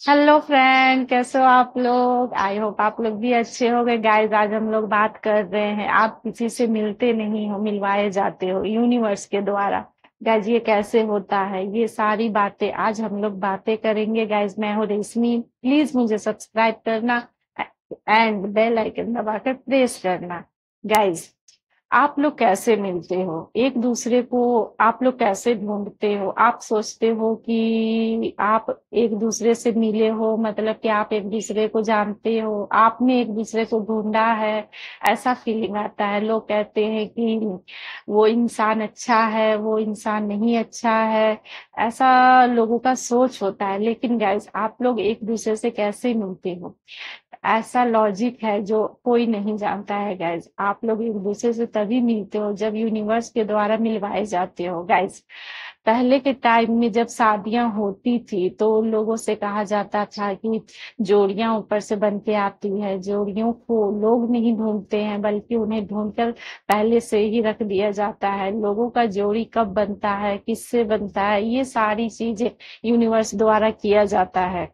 Hello friend, कैसे हो आप लोग? आई होप आप लोग भी अच्छे होंगे। गाइस, आज हम लोग बात कर रहे हैं, आप किसी से मिलते नहीं हो, मिलवाए जाते हो यूनिवर्स के द्वारा। गाइस, ये कैसे होता है? ये सारी बातें आज हम लोग बातें करेंगे। गाइस, मैं हूँ रेशमी। प्लीज मुझे सब्सक्राइब करना एंड बेल आइकन दबाकर प्रेस करना। गाइस, आप लोग कैसे मिलते हो एक दूसरे को? आप लोग कैसे ढूंढते हो? आप सोचते हो कि आप एक दूसरे से मिले हो, मतलब कि आप एक दूसरे को जानते हो, आपने एक दूसरे को ढूंढा है, ऐसा फीलिंग आता है। लोग कहते हैं कि वो इंसान अच्छा है, वो इंसान नहीं अच्छा है, ऐसा लोगों का सोच होता है। लेकिन गाइस, आप लोग एक दूसरे से कैसे मिलते हो, ऐसा लॉजिक है जो कोई नहीं जानता है। गाइज, आप लोग एक दूसरे से तभी मिलते हो जब यूनिवर्स के द्वारा मिलवाए जाते हो। गाइज, पहले के टाइम में जब शादियां होती थी तो लोगों से कहा जाता था कि जोड़ियां ऊपर से बन के आती है। जोड़ियों को लोग नहीं ढूंढते हैं, बल्कि उन्हें ढूंढकर पहले से ही रख दिया जाता है। लोगों का जोड़ी कब बनता है, किससे बनता है, ये सारी चीजें यूनिवर्स द्वारा किया जाता है।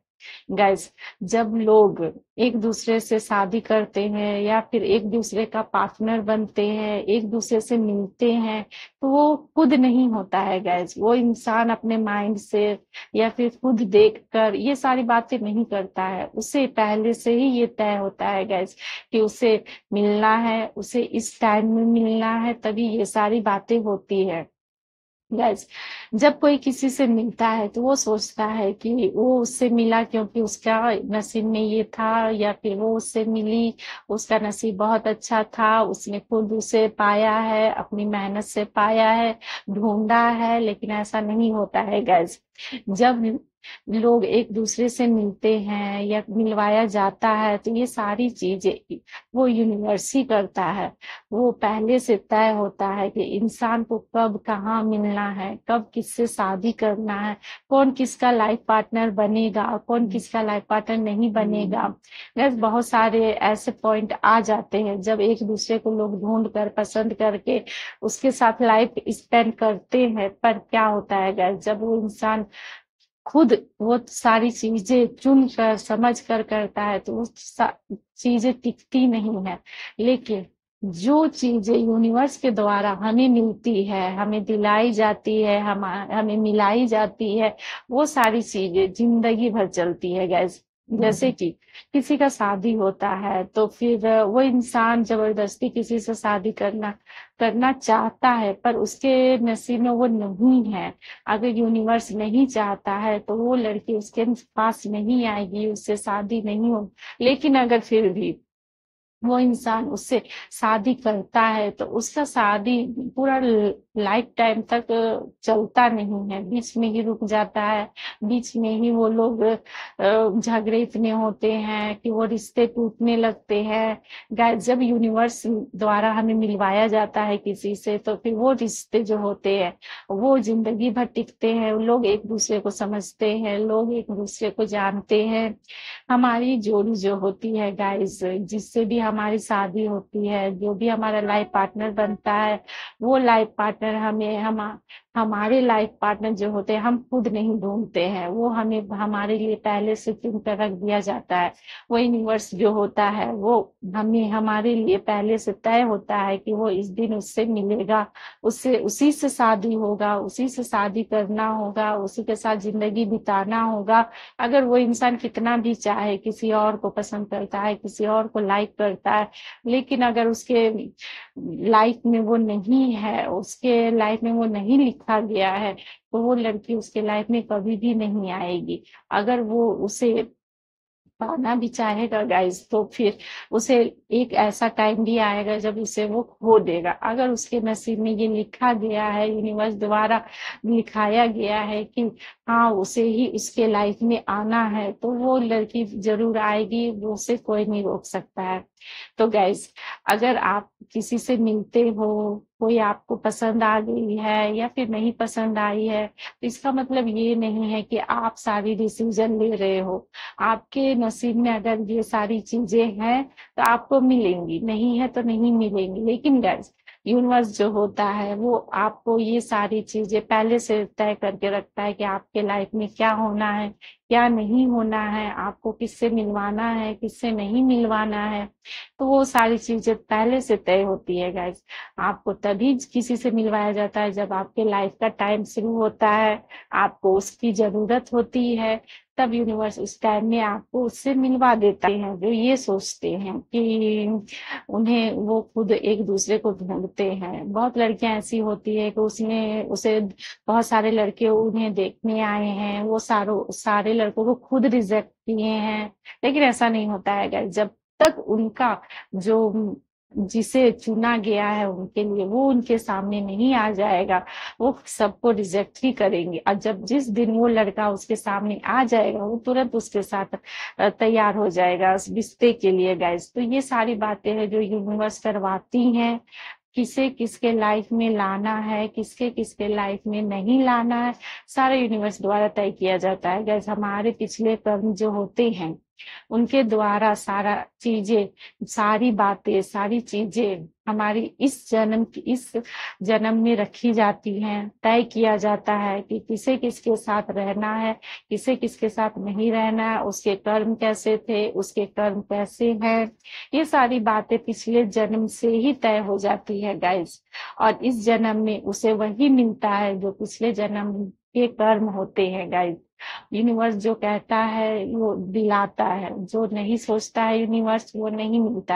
गाइस, जब लोग एक दूसरे से शादी करते हैं या फिर एक दूसरे का पार्टनर बनते हैं, एक दूसरे से मिलते हैं, तो वो खुद नहीं होता है। गाइस, वो इंसान अपने माइंड से या फिर खुद देखकर ये सारी बातें नहीं करता है। उसे पहले से ही ये तय होता है गाइस कि उसे मिलना है, उसे इस टाइम में मिलना है, तभी ये सारी बातें होती है। यस, जब कोई किसी से मिलता है तो वो सोचता है कि वो उससे मिला क्योंकि उसका नसीब में ये था, या फिर वो उससे मिली, उसका नसीब बहुत अच्छा था, उसने खुद उसे पाया है, अपनी मेहनत से पाया है, ढूंढा है। लेकिन ऐसा नहीं होता है गाइस। जब लोग एक दूसरे से मिलते हैं या मिलवाया जाता है तो ये सारी चीजें वो यूनिवर्स ही करता है। वो पहले से तय होता है कि इंसान को कब कहाँ मिलना है, कब किससे शादी करना है, कौन किसका लाइफ पार्टनर बनेगा, कौन किसका लाइफ पार्टनर नहीं बनेगा। बस बहुत सारे ऐसे पॉइंट आ जाते हैं जब एक दूसरे को लोग ढूंढ कर पसंद करके उसके साथ लाइफ स्पेंड करते हैं। पर क्या होता है guys, जब वो इंसान खुद वो सारी चीजें चुन कर समझ कर करता है तो वो चीजें टिकती नहीं है। लेकिन जो चीजें यूनिवर्स के द्वारा हमें मिलती है, हमें दिलाई जाती है, हमें मिलाई जाती है, वो सारी चीजें जिंदगी भर चलती है गैस। जैसे कि किसी का शादी होता है तो फिर वो इंसान जबरदस्ती किसी से शादी करना करना चाहता है, पर उसके नसीब में वो नहीं है। अगर यूनिवर्स नहीं चाहता है तो वो लड़की उसके पास नहीं आएगी, उससे शादी नहीं हो। लेकिन अगर फिर भी वो इंसान उससे शादी करता है तो उसका शादी पूरा लाइफ टाइम तक चलता नहीं है, बीच में ही रुक जाता है। बीच में ही वो लोग झगड़े इतने होते हैं कि वो रिश्ते टूटने लगते हैं। जब यूनिवर्स द्वारा हमें मिलवाया जाता है किसी से तो फिर वो रिश्ते जो होते हैं वो जिंदगी भर टिकते हैं। लोग एक दूसरे को समझते हैं, लोग एक दूसरे को जानते हैं। हमारी जोड़ी जो होती है गाइस, जिससे भी हमारी शादी होती है, जो भी हमारा लाइफ पार्टनर बनता है, वो लाइफ पार्टनर हमारे लाइफ पार्टनर जो होते हैं हम खुद नहीं ढूंढते हैं, वो हमें हमारे लिए पहले से चुन कर रख दिया जाता है। वो यूनिवर्स जो होता है वो हमें हमारे लिए पहले से तय होता है कि वो इस दिन उससे मिलेगा, उससे उसी से शादी होगा, उसी से शादी करना होगा, उसी के साथ जिंदगी बिताना होगा। अगर वो इंसान कितना भी चाहे, किसी और को पसंद करता है, किसी और को लाइक करता है, लेकिन अगर उसके लाइफ में वो नहीं है, उसके लाइफ में वो नहीं लिखा गया है, तो वो लड़की उसके लाइफ में कभी भी नहीं आएगी। अगर वो उसे पाना भी चाहेगा गाइस तो फिर उसे एक ऐसा टाइम भी आएगा जब उसे वो खो देगा। अगर उसके नसीब में ये लिखा गया है, यूनिवर्स द्वारा लिखाया गया है कि हाँ उसे ही उसके लाइफ में आना है, तो वो लड़की जरूर आएगी, वो उसे कोई नहीं रोक सकता है। तो गाइस, अगर आप किसी से मिलते हो, कोई आपको पसंद आ गई है या फिर नहीं पसंद आई है, तो इसका मतलब ये नहीं है कि आप सारी डिसीजन ले रहे हो। आपके नसीब में अगर ये सारी चीजें हैं तो आपको मिलेंगी, नहीं है तो नहीं मिलेंगी। लेकिन गाइस, यूनिवर्स जो होता है वो आपको ये सारी चीजें पहले से तय करके रखता है कि आपके लाइफ में क्या होना है, क्या नहीं होना है, आपको किससे मिलवाना है, किससे नहीं मिलवाना है, तो वो सारी चीजें पहले से तय होती है गाइस। आपको तभी किसी से मिलवाया जाता है जब आपके लाइफ का टाइम शुरू होता है, आपको उसकी जरूरत होती है, तब यूनिवर्स उस टाइम में आपको उससे मिलवा देता है। जो ये सोचते हैं कि उन्हें वो खुद एक दूसरे को ढूंढते हैं। बहुत लड़कियां ऐसी होती है कि उसने उसे बहुत सारे लड़के उन्हें देखने आए हैं, वो सारे लड़कों को खुद रिजेक्ट किए हैं, लेकिन ऐसा नहीं होता है guys। जब तक उनका जो जिसे चुना गया है उनके लिए वो उनके सामने नहीं आ जाएगा, वो सबको रिजेक्ट ही करेंगे। और जब जिस दिन वो लड़का उसके सामने आ जाएगा, वो तुरंत उसके साथ तैयार हो जाएगा उस रिश्ते के लिए गाइस। तो ये सारी बातें हैं जो यूनिवर्स करवाती हैं, किसे किसके लाइफ में लाना है, किसके किसके लाइफ में नहीं लाना है, सारा यूनिवर्स द्वारा तय किया जाता है गैस। हमारे पिछले कर्म जो होते हैं उनके द्वारा सारी बातें, सारी चीजें हमारी इस जन्म में रखी जाती हैं। तय किया जाता है कि किसे किसके साथ रहना है, किसे किसके साथ नहीं रहना है, उसके कर्म कैसे थे, उसके कर्म कैसे हैं। ये सारी बातें पिछले जन्म से ही तय हो जाती है गाइस। और इस जन्म में उसे वही मिलता है जो पिछले जन्म के कर्म होते हैं गाइस। यूनिवर्स जो कहता है वो दिलाता है, जो नहीं सोचता है यूनिवर्स वो नहीं मिलता।